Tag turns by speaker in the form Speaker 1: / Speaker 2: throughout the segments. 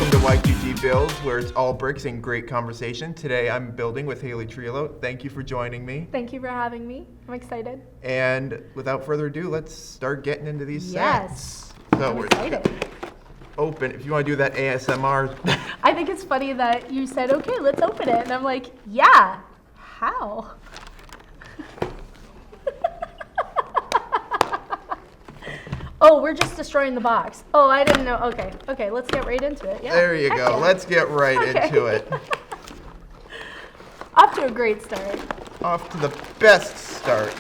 Speaker 1: Welcome to YQG Builds, where it's all bricks and great conversation. Today I'm building with Hailey Trealout. Thank you for joining me.
Speaker 2: Thank you for having me. I'm excited.
Speaker 1: And without further ado, let's start getting into these sets.
Speaker 2: So I'm excited.
Speaker 1: Open, if you want to do that ASMR.
Speaker 2: I think it's funny that you said, okay, let's open it. And I'm like, yeah, how? Oh, we're just destroying the box. Oh, I didn't know. Okay, let's get right into it. Yeah.
Speaker 1: There you go.
Speaker 2: Yeah.
Speaker 1: Let's get right into it.
Speaker 2: Off to a great start.
Speaker 1: Off to the best start.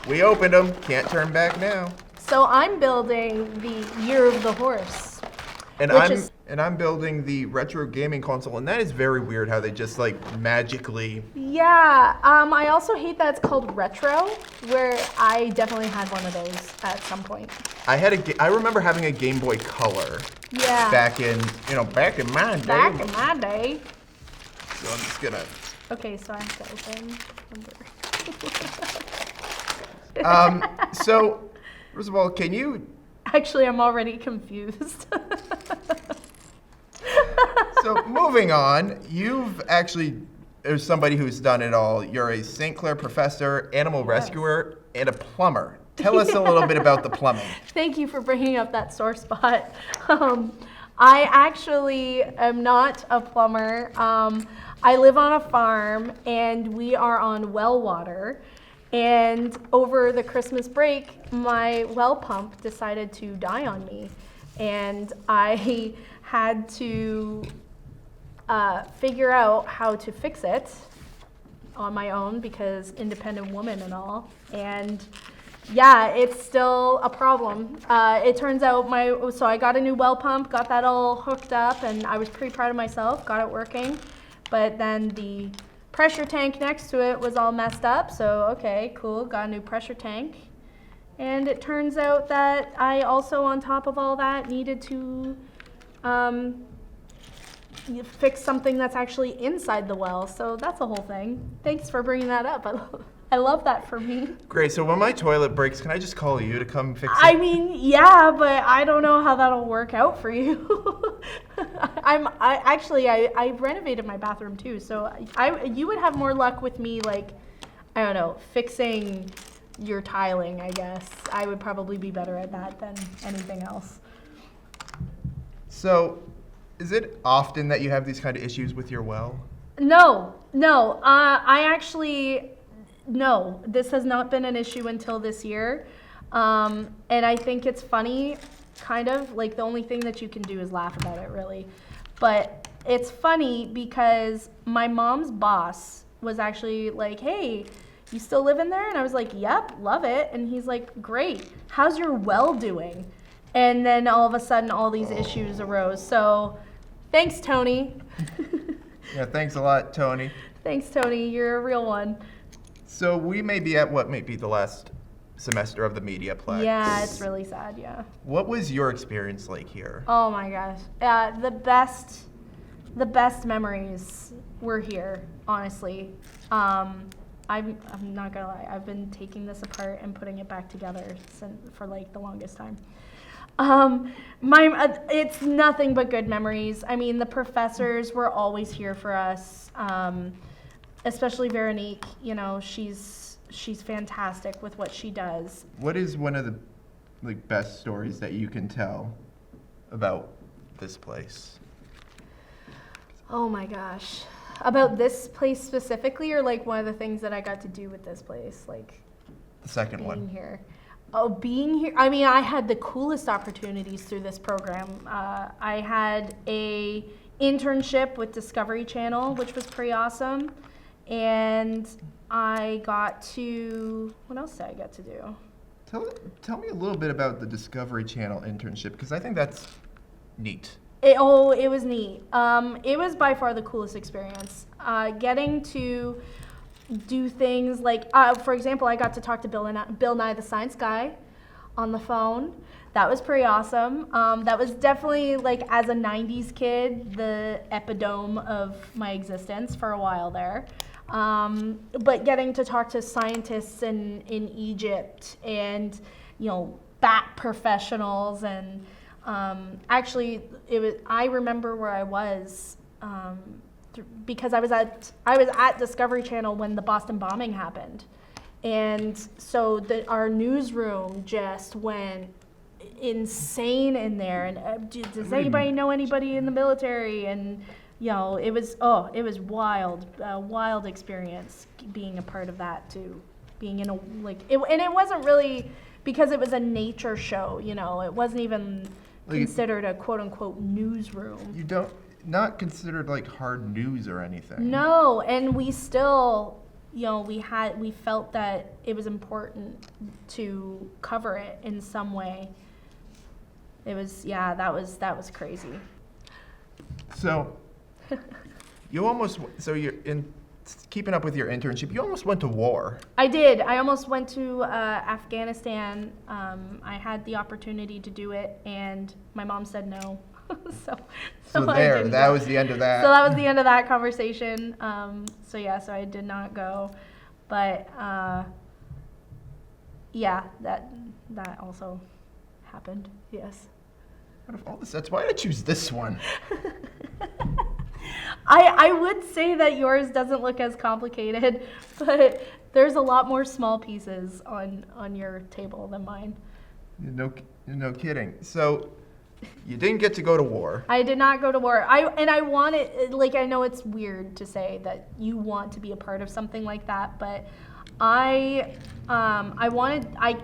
Speaker 1: We opened them. Can't turn back now.
Speaker 2: So I'm building the Year of the Horse.
Speaker 1: And I'm building the retro gaming console, and that is very weird how they just like magically.
Speaker 2: Yeah, I also hate that it's called retro, where I definitely had one of those at some point.
Speaker 1: I remember having a Game Boy Color.
Speaker 2: Yeah.
Speaker 1: Back in my day.
Speaker 2: Back in my day.
Speaker 1: So I'm just gonna.
Speaker 2: Okay, so I have to open.
Speaker 1: So first of all, can you?
Speaker 2: Actually, I'm already confused.
Speaker 1: So moving on, there's somebody who's done it all. You're a St. Clair professor, animal rescuer, and a plumber. Tell us a little bit about the plumbing.
Speaker 2: Thank you for bringing up that sore spot. I actually am not a plumber. I live on a farm, and we are on well water. And over the Christmas break, my well pump decided to die on me. And I had to figure out how to fix it on my own because independent woman and all. And yeah, it's still a problem. It turns out so I got a new well pump, got that all hooked up, and I was pretty proud of myself, got it working. But then the pressure tank next to it was all messed up, so okay, cool, got a new pressure tank. And it turns out that I also, on top of all that, needed to fix something that's actually inside the well, so that's a whole thing. Thanks for bringing that up. I love that for me.
Speaker 1: Great, so when my toilet breaks, can I just call you to come fix it?
Speaker 2: I mean, yeah, but I don't know how that'll work out for you. I renovated my bathroom too, so you would have more luck with me, like, I don't know, fixing your tiling, I guess. I would probably be better at that than anything else.
Speaker 1: So, is it often that you have these kind of issues with your well?
Speaker 2: No. No, this has not been an issue until this year. And I think it's funny, kind of, like the only thing that you can do is laugh about it, really. But it's funny because my mom's boss was actually like, hey, you still live in there? And I was like, yep, love it. And he's like, great, how's your well doing? And then all of a sudden, all these issues arose. So thanks, Tony.
Speaker 1: Yeah, thanks a lot, Tony.
Speaker 2: Thanks, Tony, you're a real one.
Speaker 1: So we may be at what may be the last semester of the Mediaplex.
Speaker 2: Yeah, it's really sad, yeah.
Speaker 1: What was your experience like here?
Speaker 2: Oh my gosh. The best memories were here, honestly. I'm not gonna lie, I've been taking this apart and putting it back together for like the longest time. It's nothing but good memories. I mean, the professors were always here for us. Especially Veronique, you know, she's fantastic with what she does.
Speaker 1: What is one of the best stories that you can tell about this place?
Speaker 2: Oh my gosh. About this place specifically, or like one of the things that I got to do with this place? Like
Speaker 1: the second
Speaker 2: being
Speaker 1: one.
Speaker 2: Here. Oh, being here. I mean, I had the coolest opportunities through this program. I had a internship with Discovery Channel, which was pretty awesome. And I got to, what else did I get to do?
Speaker 1: Tell me a little bit about the Discovery Channel internship, because I think that's neat.
Speaker 2: It was neat. It was by far the coolest experience. Getting to do things like, for example, I got to talk to Bill Nye the Science Guy on the phone. That was pretty awesome. That was definitely, like, as a 90s kid, the epitome of my existence for a while there. But getting to talk to scientists in Egypt and, you know, bat professionals and Actually, I remember where I was because I was at Discovery Channel when the Boston bombing happened, and so our newsroom just went insane in there. And does anybody know anybody in the military? And it was wild, wild experience being a part of that too. Being in and it wasn't really because it was a nature show. It wasn't even considered a quote unquote newsroom.
Speaker 1: Not considered like hard news or anything.
Speaker 2: No, and we still, we felt that it was important to cover it in some way. It was, that was crazy.
Speaker 1: So, you're in keeping up with your internship, you almost went to war.
Speaker 2: I did. I almost went to Afghanistan. I had the opportunity to do it, and my mom said no. So
Speaker 1: that was the end of that.
Speaker 2: So that was the end of that conversation. So I did not go. But that also happened. Yes.
Speaker 1: Out of all the sets, why did I choose this one?
Speaker 2: I would say that yours doesn't look as complicated, but there's a lot more small pieces on your table than mine.
Speaker 1: No kidding. So you didn't get to go to war.
Speaker 2: I did not go to war. I wanted, I know it's weird to say that you want to be a part of something like that, but I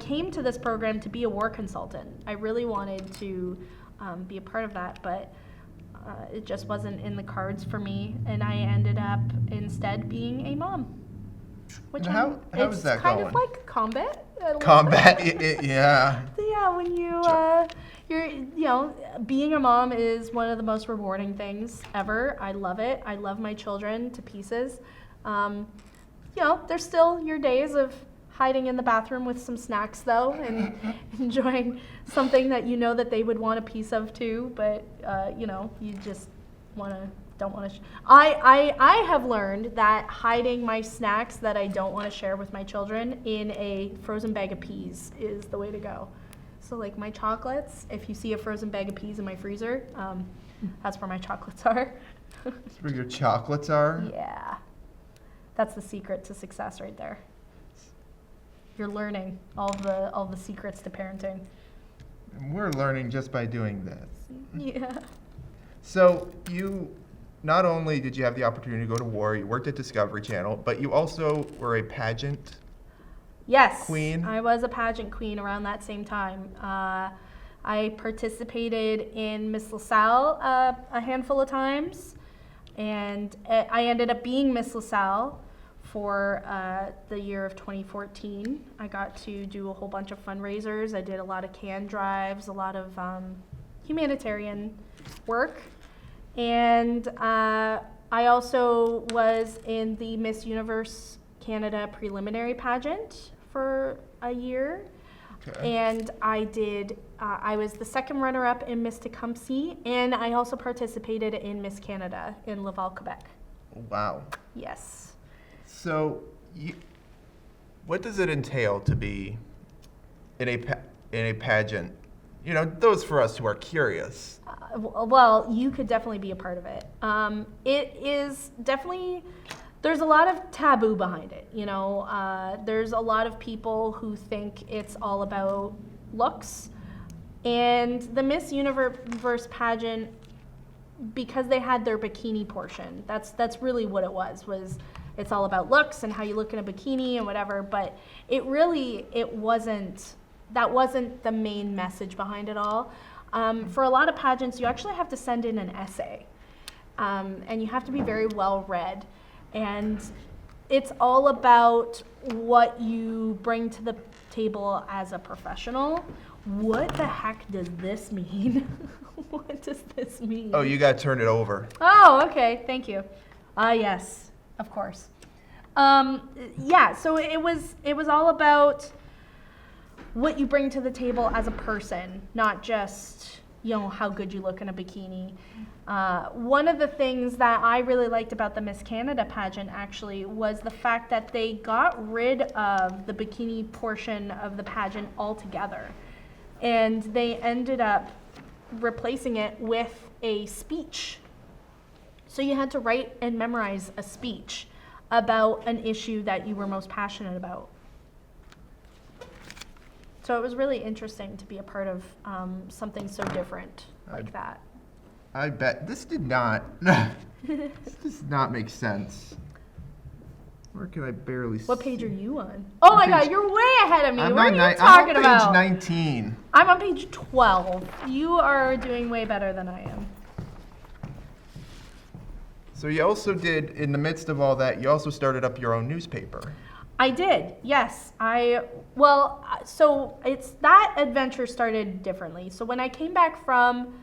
Speaker 2: came to this program to be a war consultant. I really wanted to be a part of that, but it just wasn't in the cards for me, and I ended up instead being a mom. Which
Speaker 1: how is that
Speaker 2: going? It's kind
Speaker 1: going?
Speaker 2: of like combat.
Speaker 1: Combat, yeah.
Speaker 2: Yeah, when you're being a mom is one of the most rewarding things ever. I love it. I love my children to pieces. There's still your days of hiding in the bathroom with some snacks though, and enjoying something that that they would want a piece of too, but you just don't want to. I have learned that hiding my snacks that I don't want to share with my children in a frozen bag of peas is the way to go. So like my chocolates, if you see a frozen bag of peas in my freezer, that's where my chocolates are.
Speaker 1: That's where your chocolates are?
Speaker 2: Yeah. That's the secret to success right there. You're learning all the secrets to parenting.
Speaker 1: And we're learning just by doing this.
Speaker 2: Yeah.
Speaker 1: So you, not only did you have the opportunity to go to war, you worked at Discovery Channel, but you also were a pageant queen.
Speaker 2: I was a pageant queen around that same time. I participated in Miss LaSalle a handful of times, and I ended up being Miss LaSalle for the year of 2014. I got to do a whole bunch of fundraisers. I did a lot of can drives, a lot of humanitarian work. And I also was in the Miss Universe Canada preliminary pageant for a year. Okay. And I was the second runner-up in Miss Tecumseh, and I also participated in Miss Canada in Laval, Quebec.
Speaker 1: Wow.
Speaker 2: Yes.
Speaker 1: So, what does it entail to be in a pageant? Those for us who are curious.
Speaker 2: Well, you could definitely be a part of it. It is definitely, there's a lot of taboo behind it. There's a lot of people who think it's all about looks, and the Miss Universe pageant, because they had their bikini portion, that's really what it was. It's all about looks and how you look in a bikini and whatever, but that wasn't the main message behind it all. For a lot of pageants, you actually have to send in an essay, and you have to be very well read, and it's all about what you bring to the table as a professional. What the heck does this mean? What does this mean?
Speaker 1: Oh, you got to turn it over.
Speaker 2: Oh, okay, thank you. Yes. Of course. So it was all about what you bring to the table as a person, not just, how good you look in a bikini. One of the things that I really liked about the Miss Canada pageant actually was the fact that they got rid of the bikini portion of the pageant altogether. And they ended up replacing it with a speech. So you had to write and memorize a speech about an issue that you were most passionate about. So it was really interesting to be a part of something so different like that.
Speaker 1: I bet this did not, this does not make sense. Where can I barely see?
Speaker 2: What page are you on? Oh my God, you're way ahead of me.
Speaker 1: I'm
Speaker 2: What
Speaker 1: on
Speaker 2: are you talking
Speaker 1: I'm on
Speaker 2: about?
Speaker 1: page 19.
Speaker 2: I'm on page 12. You are doing way better than I am.
Speaker 1: So you also did, in the midst of all that, you also started up your own newspaper.
Speaker 2: I did, yes. So that adventure started differently. So when I came back from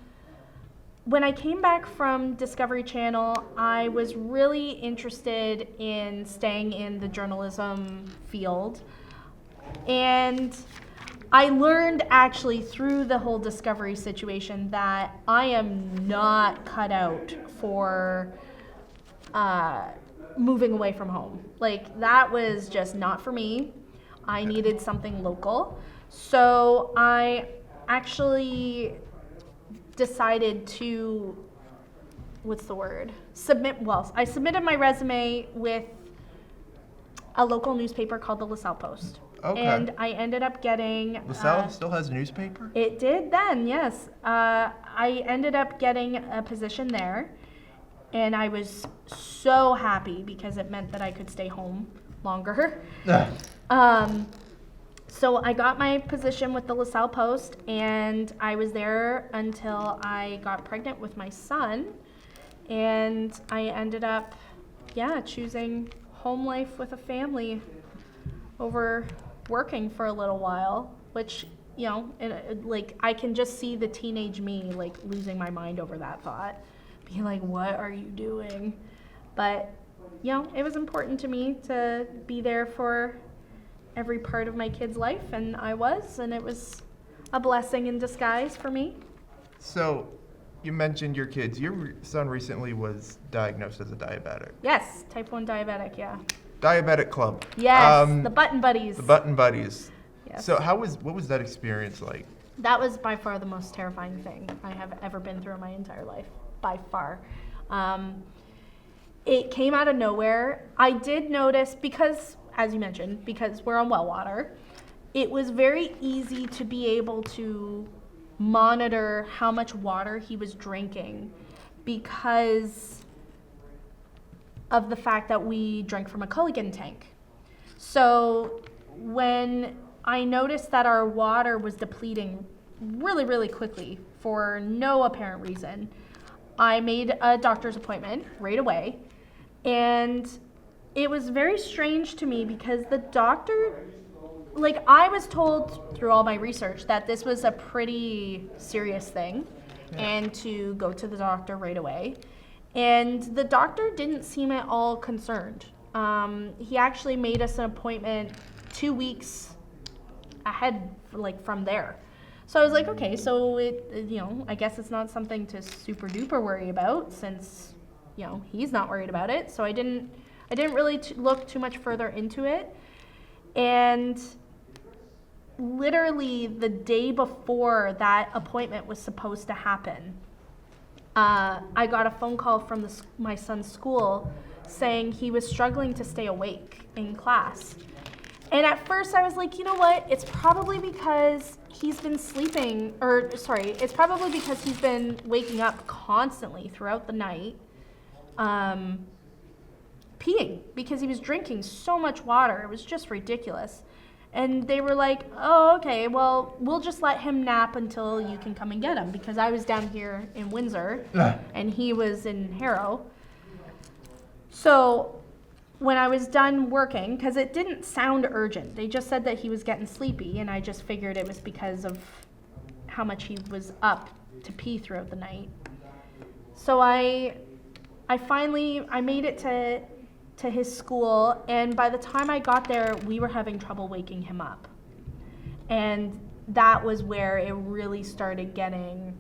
Speaker 2: Discovery Channel, I was really interested in staying in the journalism field. And I learned actually through the whole Discovery situation that I am not cut out for moving away from home. Like, that was just not for me. I needed something local. So I actually decided to, I submitted my resume with a local newspaper called the LaSalle Post.
Speaker 1: Okay.
Speaker 2: And I ended up getting...
Speaker 1: LaSalle still has a newspaper?
Speaker 2: It did then, yes. I ended up getting a position there. And I was so happy because it meant that I could stay home longer. So I got my position with the LaSalle Post, and I was there until I got pregnant with my son. And I ended up, choosing home life with a family over working for a little while, which, I can just see the teenage me, losing my mind over that thought. Being like, what are you doing? But, it was important to me to be there for every part of my kid's life, and I was, and it was a blessing in disguise for me.
Speaker 1: So, you mentioned your kids. Your son recently was diagnosed as a diabetic.
Speaker 2: Yes, type 1 diabetic, yeah.
Speaker 1: Diabetic Club.
Speaker 2: Yes, the Button Buddies.
Speaker 1: The Button Buddies.
Speaker 2: Yes.
Speaker 1: So, what was that experience like?
Speaker 2: That was by far the most terrifying thing I have ever been through in my entire life. By far. It came out of nowhere. I did notice, because, as you mentioned, because we're on well water, it was very easy to be able to monitor how much water he was drinking because of the fact that we drank from a Culligan tank. So when I noticed that our water was depleting really, really quickly for no apparent reason, I made a doctor's appointment right away, and it was very strange to me because the doctor, I was told through all my research that this was a pretty serious thing and to go to the doctor right away. And the doctor didn't seem at all concerned. He actually made us an appointment 2 weeks ahead, from there. So I was like, okay, so I guess it's not something to super duper worry about since, he's not worried about it. So I didn't really look too much further into it. And literally the day before that appointment was supposed to happen, I got a phone call from my son's school saying he was struggling to stay awake in class. And at first I was like, you know what? It's probably because he's been it's probably because he's been waking up constantly throughout the night, peeing because he was drinking so much water. It was just ridiculous. And they were like, oh, okay, well, we'll just let him nap until you can come and get him, because I was down here in Windsor and he was in Harrow. So when I was done working, because it didn't sound urgent, they just said that he was getting sleepy, and I just figured it was because of how much he was up to pee throughout the night. So I made it to his school, and by the time I got there, we were having trouble waking him up. And that was where it really started getting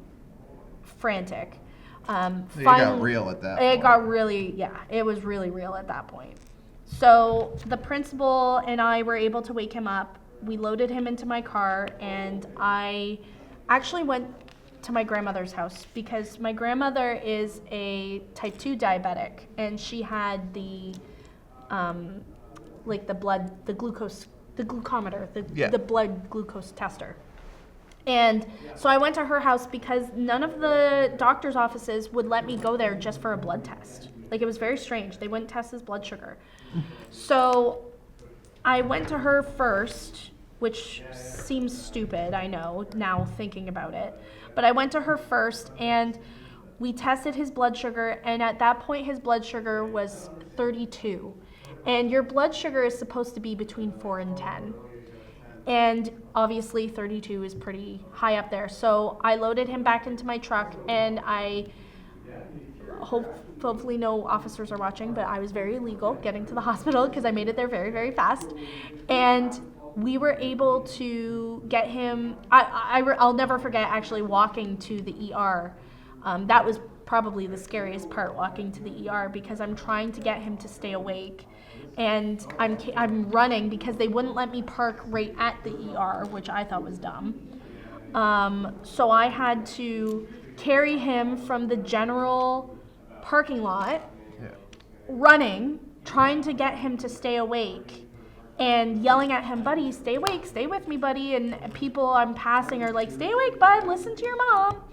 Speaker 2: frantic.
Speaker 1: It got real at that point.
Speaker 2: It was really real at that point. So the principal and I were able to wake him up. We loaded him into my car, and I actually went to my grandmother's house because my grandmother is a type 2 diabetic, and she had the like the glucometer, the blood glucose tester. And so I went to her house because none of the doctor's offices would let me go there just for a blood test. Like, it was very strange. They wouldn't test his blood sugar. So I went to her first, which seems stupid, I know, now thinking about it. But I went to her first, and we tested his blood sugar, and at that point his blood sugar was 32. And your blood sugar is supposed to be between 4 and 10. And obviously 32 is pretty high up there. So I loaded him back into my truck, and I hopefully no officers are watching, but I was very legal getting to the hospital because I made it there very, very fast. And we were able to get him, I'll never forget actually walking to the ER. That was probably the scariest part, walking to the ER, because I'm trying to get him to stay awake. And I'm running because they wouldn't let me park right at the ER, which I thought was dumb. So I had to carry him from the general parking lot, running, trying to get him to stay awake, and yelling at him, buddy, stay awake, stay with me, buddy. And people I'm passing are like, stay awake, bud, listen to your mom.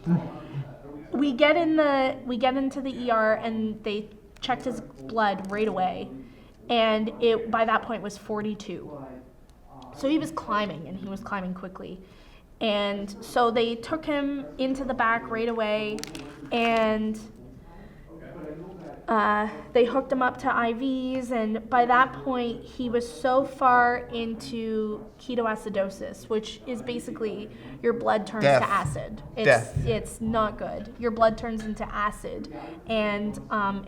Speaker 2: We get into the ER, and they checked his blood right away. And it, by that point, was 42. So he was climbing, and he was climbing quickly. And so they took him into the back right away, and they hooked him up to IVs. And by that point, he was so far into ketoacidosis, which is basically your blood turns to acid. It's not good. Your blood turns into acid, and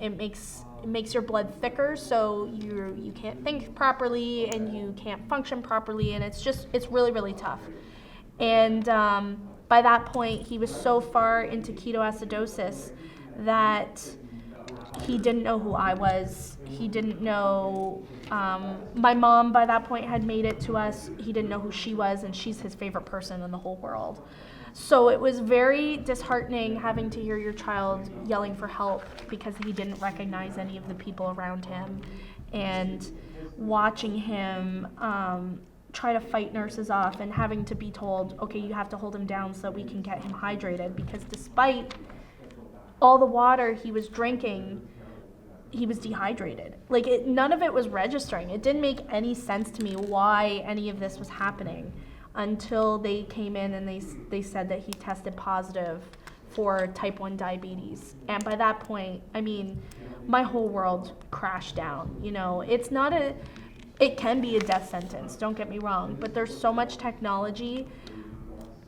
Speaker 2: it makes your blood thicker, so you can't think properly and you can't function properly, and it's really, really tough. And by that point, he was so far into ketoacidosis that he didn't know who I was. He didn't know, my mom by that point had made it to us. He didn't know who she was, and she's his favorite person in the whole world. So it was very disheartening having to hear your child yelling for help because he didn't recognize any of the people around him, and watching him try to fight nurses off and having to be told, okay, you have to hold him down so that we can get him hydrated, because despite all the water he was drinking, he was dehydrated. Like, none of it was registering. It didn't make any sense to me why any of this was happening, until they came in and they said that he tested positive for type 1 diabetes. And by that point, I mean, my whole world crashed down. You know, it can be a death sentence, don't get me wrong, but there's so much technology.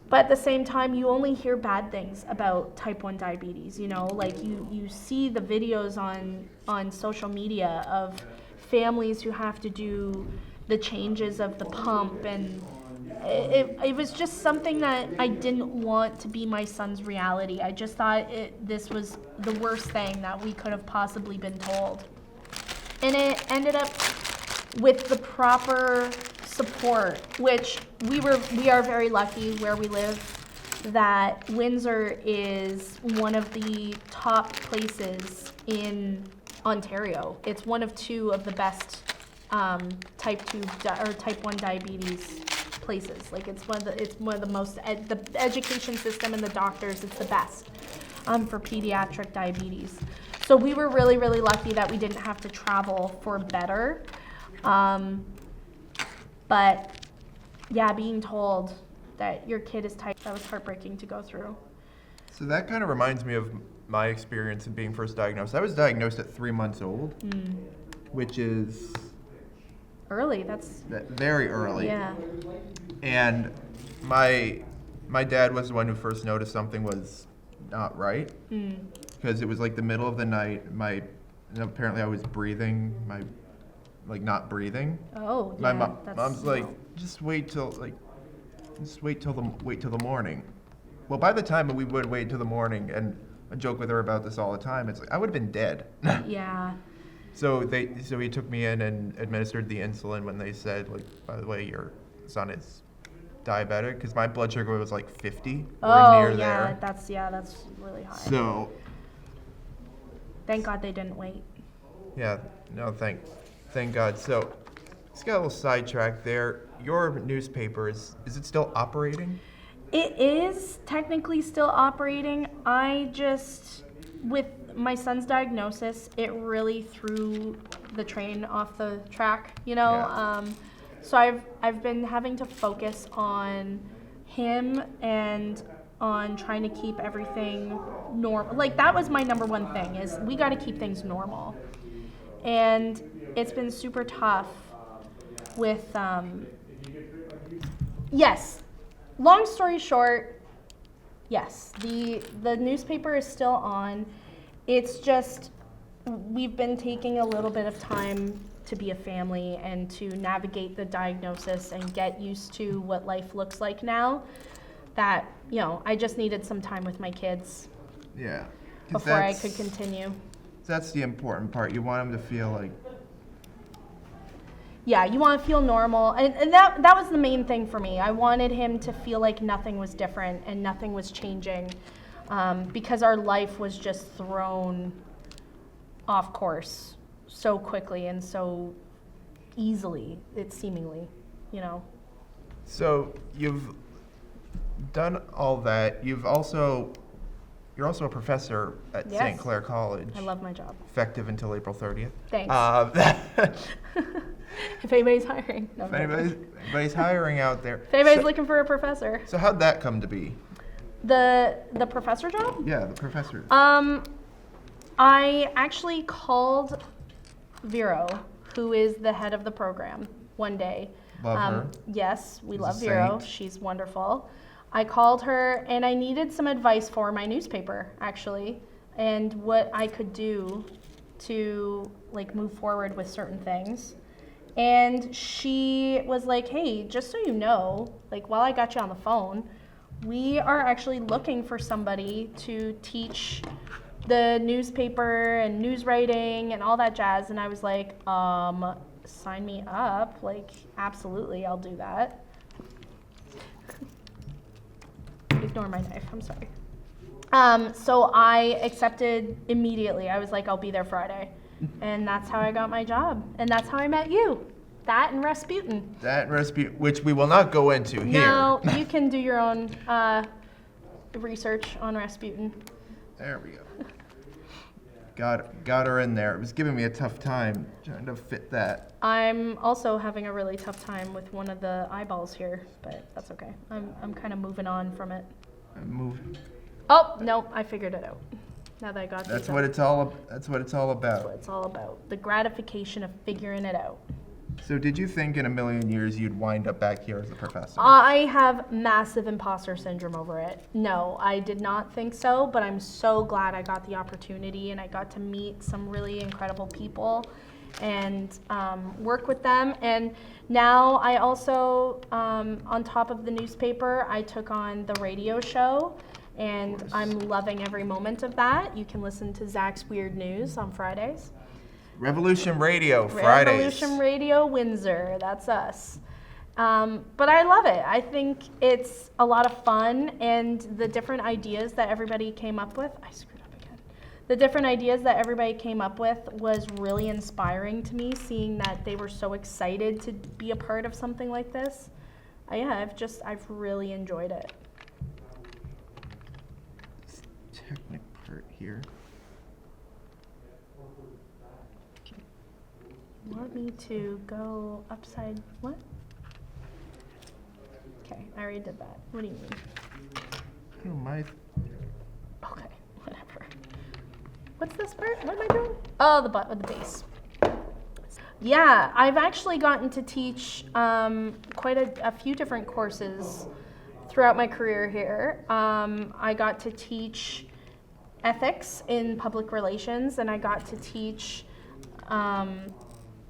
Speaker 2: But at the same time, you only hear bad things about type 1 diabetes, you know, like you see the videos on social media of families who have to do the changes of the pump, and it was just something that I didn't want to be my son's reality. I just thought this was the worst thing that we could have possibly been told. And it ended up with the proper support, which we are very lucky where we live, that Windsor is one of the top places in Ontario. It's one of 2 of the best type 2 or type 1 diabetes places. Like, it's one of the most, the education system and the doctors, it's the best for pediatric diabetes. So we were really, really lucky that we didn't have to travel for better. But yeah, being told that your kid is type, that was heartbreaking to go through.
Speaker 1: So that kind of reminds me of my experience of being first diagnosed. I was diagnosed at 3 months old, which is
Speaker 2: early. That's
Speaker 1: very early.
Speaker 2: Yeah.
Speaker 1: And my dad was the one who first noticed something was not right, because it was like the middle of the night. Apparently I was breathing, not breathing.
Speaker 2: Oh,
Speaker 1: my
Speaker 2: yeah.
Speaker 1: Mom's like, just wait till the morning. Well, by the time we would wait till the morning, and I joke with her about this all the time, it's like I would have been dead.
Speaker 2: Yeah.
Speaker 1: So he took me in and administered the insulin when they said, like, by the way, your son is diabetic because my blood sugar was like 50 or
Speaker 2: Oh,
Speaker 1: near
Speaker 2: yeah,
Speaker 1: there.
Speaker 2: that's really high.
Speaker 1: So,
Speaker 2: Thank God they didn't wait.
Speaker 1: yeah, no, thank God. So, let's get a little sidetracked there. Your newspaper, is it still operating?
Speaker 2: It is technically still operating. With my son's diagnosis, it really threw the train off the track, you know?
Speaker 1: Yeah.
Speaker 2: So I've been having to focus on him and on trying to keep everything normal. Like, that was my number one thing, is we got to keep things normal. And it's been super tough with, yes, long story short, yes, the newspaper is still on. It's just, we've been taking a little bit of time to be a family and to navigate the diagnosis and get used to what life looks like now. That, you know, I just needed some time with my kids
Speaker 1: Yeah. 'Cause
Speaker 2: before I could continue.
Speaker 1: That's the important part. You want them to feel like,
Speaker 2: Yeah, you want to feel normal. And that was the main thing for me. I wanted him to feel like nothing was different and nothing was changing, because our life was just thrown off course so quickly and so easily, it seemingly, you know.
Speaker 1: so you've done all that. You're also a professor at
Speaker 2: Yes.
Speaker 1: St. Clair College.
Speaker 2: I love my job.
Speaker 1: Effective until April 30th.
Speaker 2: Thanks. If anybody's hiring. No,
Speaker 1: If anybody's hiring out there.
Speaker 2: if anybody's looking for a professor.
Speaker 1: So how'd that come to be?
Speaker 2: The professor job?
Speaker 1: Yeah, the professor.
Speaker 2: I actually called Vero, who is the head of the program, one day.
Speaker 1: Love her.
Speaker 2: Yes, we
Speaker 1: She's
Speaker 2: love
Speaker 1: a
Speaker 2: Vero.
Speaker 1: saint.
Speaker 2: She's wonderful. I called her and I needed some advice for my newspaper, actually, and what I could do to like move forward with certain things. And she was like, hey, just so you know, like while I got you on the phone, we are actually looking for somebody to teach the newspaper and news writing and all that jazz. And I was like, sign me up. Like, absolutely, I'll do that. Ignore my knife, I'm sorry. So I accepted immediately. I was like, I'll be there Friday. And that's how I got my job. And that's how I met you. That and Rasputin.
Speaker 1: That recipe, which we will not go into here.
Speaker 2: No, you can do your own research on Rasputin.
Speaker 1: There we go. Got her in there. It was giving me a tough time trying to fit that.
Speaker 2: I'm also having a really tough time with one of the eyeballs here, but that's okay. I'm kind of moving on from it.
Speaker 1: Move.
Speaker 2: Oh, no, I figured it out. Now that I got
Speaker 1: That's
Speaker 2: these
Speaker 1: what
Speaker 2: out.
Speaker 1: it's all. That's what it's all
Speaker 2: That's what
Speaker 1: about.
Speaker 2: it's all about. The gratification of figuring it out.
Speaker 1: So, did you think in a million years you'd wind up back here as a professor?
Speaker 2: I have massive imposter syndrome over it. No, I did not think so, but I'm so glad I got the opportunity and I got to meet some really incredible people and work with them. And now I also, on top of the newspaper, I took on the radio show. And I'm loving every moment of that. You can listen to Zach's Weird News on Fridays.
Speaker 1: Revolution Radio Fridays.
Speaker 2: Revolution Radio Windsor, that's us. But I love it. I think it's a lot of fun, and the different ideas that everybody came up with, I screwed up again. The different ideas that everybody came up with was really inspiring to me, seeing that they were so excited to be a part of something like this. I've really enjoyed it.
Speaker 1: Technic part here.
Speaker 2: You want me to go upside, what? Okay, I already did that. What do you mean?
Speaker 1: Oh my.
Speaker 2: Okay, whatever. What's this part? What am I doing? Oh, the base. Yeah, I've actually gotten to teach quite a few different courses throughout my career here. I got to teach ethics in public relations, and I got to teach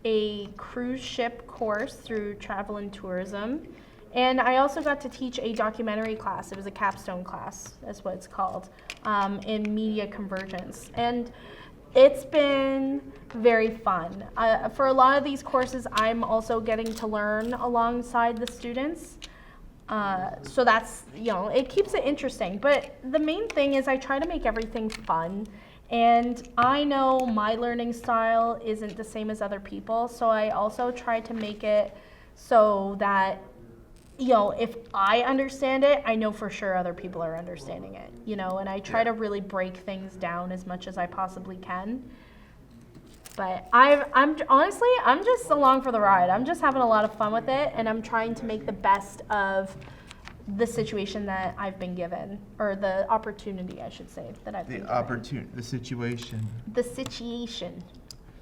Speaker 2: a cruise ship course through travel and tourism. And I also got to teach a documentary class. It was a capstone class, that's what it's called, in media convergence. And it's been very fun. For a lot of these courses, I'm also getting to learn alongside the students. So that's, it keeps it interesting. But the main thing is I try to make everything fun. And I know my learning style isn't the same as other people. So I also try to make it so that, if I understand it, I know for sure other people are understanding it, and I try to really break things down as much as I possibly can. But I'm honestly, I'm just along for the ride. I'm just having a lot of fun with it, and I'm trying to make the best of the situation that I've been given, or the opportunity, I should say, that I've been given.
Speaker 1: The situation.
Speaker 2: The situation.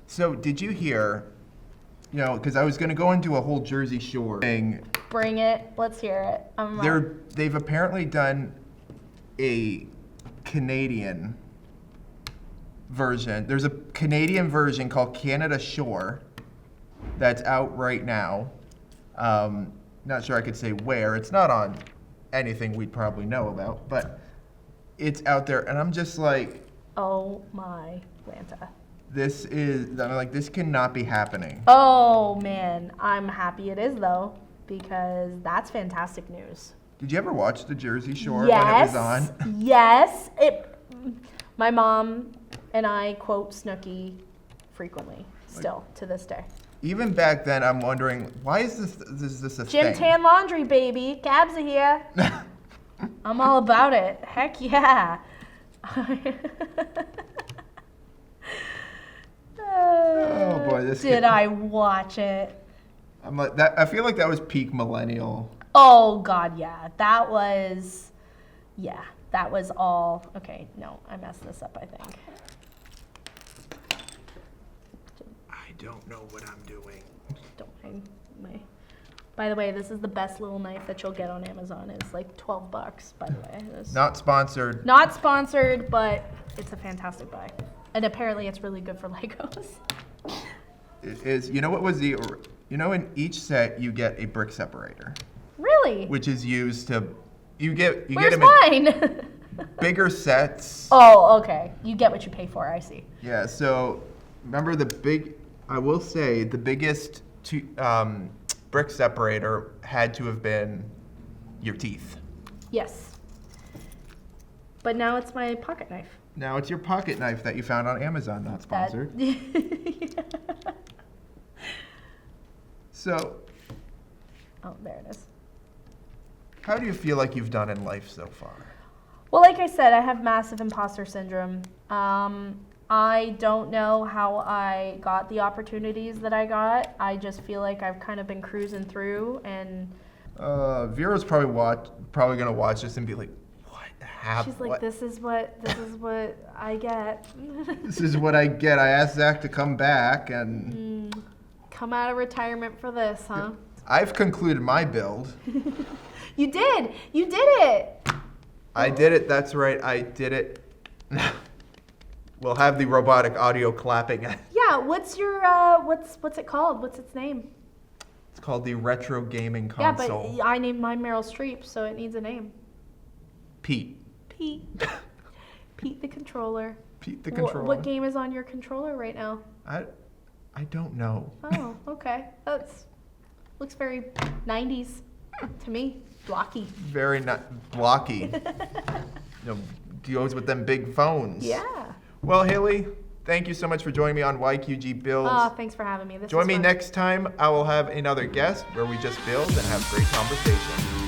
Speaker 1: So did you hear, because I was going to go into a whole Jersey Shore thing.
Speaker 2: Bring it. Let's hear it.
Speaker 1: They've apparently done a Canadian version. There's a Canadian version called Canada Shore that's out right now. Not sure I could say where. It's not on anything we'd probably know about, but it's out there, and I'm just like,
Speaker 2: oh my Lanta.
Speaker 1: I'm like, this cannot be happening.
Speaker 2: Oh man, I'm happy it is though, because that's fantastic news.
Speaker 1: Did you ever watch the Jersey Shore
Speaker 2: Yes.
Speaker 1: when it was on?
Speaker 2: Yes. My mom and I quote Snooki frequently, still to this day.
Speaker 1: Even back then, I'm wondering, why is this a
Speaker 2: Gym
Speaker 1: thing?
Speaker 2: tan laundry, baby. Cabs are here. I'm all about it. Heck yeah.
Speaker 1: Oh boy, this
Speaker 2: Did I watch it?
Speaker 1: I'm like that. I feel like that was peak millennial.
Speaker 2: Oh God, yeah. That was all. Okay, no, I messed this up, I think.
Speaker 1: I don't know what I'm doing.
Speaker 2: Don't mind my. By the way, this is the best little knife that you'll get on Amazon. It's like $12, by the way.
Speaker 1: Not sponsored.
Speaker 2: Not sponsored, but it's a fantastic buy. And apparently it's really good for Legos.
Speaker 1: It is. What was in each set you get a brick separator.
Speaker 2: Really?
Speaker 1: Which is used to, you get
Speaker 2: Where's
Speaker 1: them in
Speaker 2: mine?
Speaker 1: bigger sets.
Speaker 2: Oh, okay. You get what you pay for, I see.
Speaker 1: Yeah, so remember I will say the biggest brick separator had to have been your teeth.
Speaker 2: Yes. But now it's my pocket knife.
Speaker 1: Now it's your pocket knife that you found on Amazon, not sponsored. So.
Speaker 2: Oh, there it is.
Speaker 1: How do you feel like you've done in life so far?
Speaker 2: Well, like I said, I have massive imposter syndrome. I don't know how I got the opportunities that I got. I just feel like I've kind of been cruising through, and
Speaker 1: Vera's probably gonna watch this and be like, "What happened?"
Speaker 2: she's like, "This is what I get."
Speaker 1: This is what I get. I asked Zach to come back, and
Speaker 2: come out of retirement for this, huh?
Speaker 1: I've concluded my build.
Speaker 2: You did it.
Speaker 1: I did it. That's right. I did it. We'll have the robotic audio clapping.
Speaker 2: Yeah. What's your what's it called? What's its name?
Speaker 1: It's called the retro gaming console.
Speaker 2: Yeah, but I named mine Meryl Streep, so it needs a name.
Speaker 1: Pete.
Speaker 2: Pete the controller.
Speaker 1: Pete the controller.
Speaker 2: What game is on your controller right now?
Speaker 1: I don't know.
Speaker 2: Oh, okay. Looks very 90s to me. Blocky.
Speaker 1: Very blocky. Goes with them big phones.
Speaker 2: Yeah.
Speaker 1: Well, Hailey, thank you so much for joining me on YQG BuildZ.
Speaker 2: Oh, thanks for having me.
Speaker 1: Join me next time. I will have another guest where we just build and have great conversation.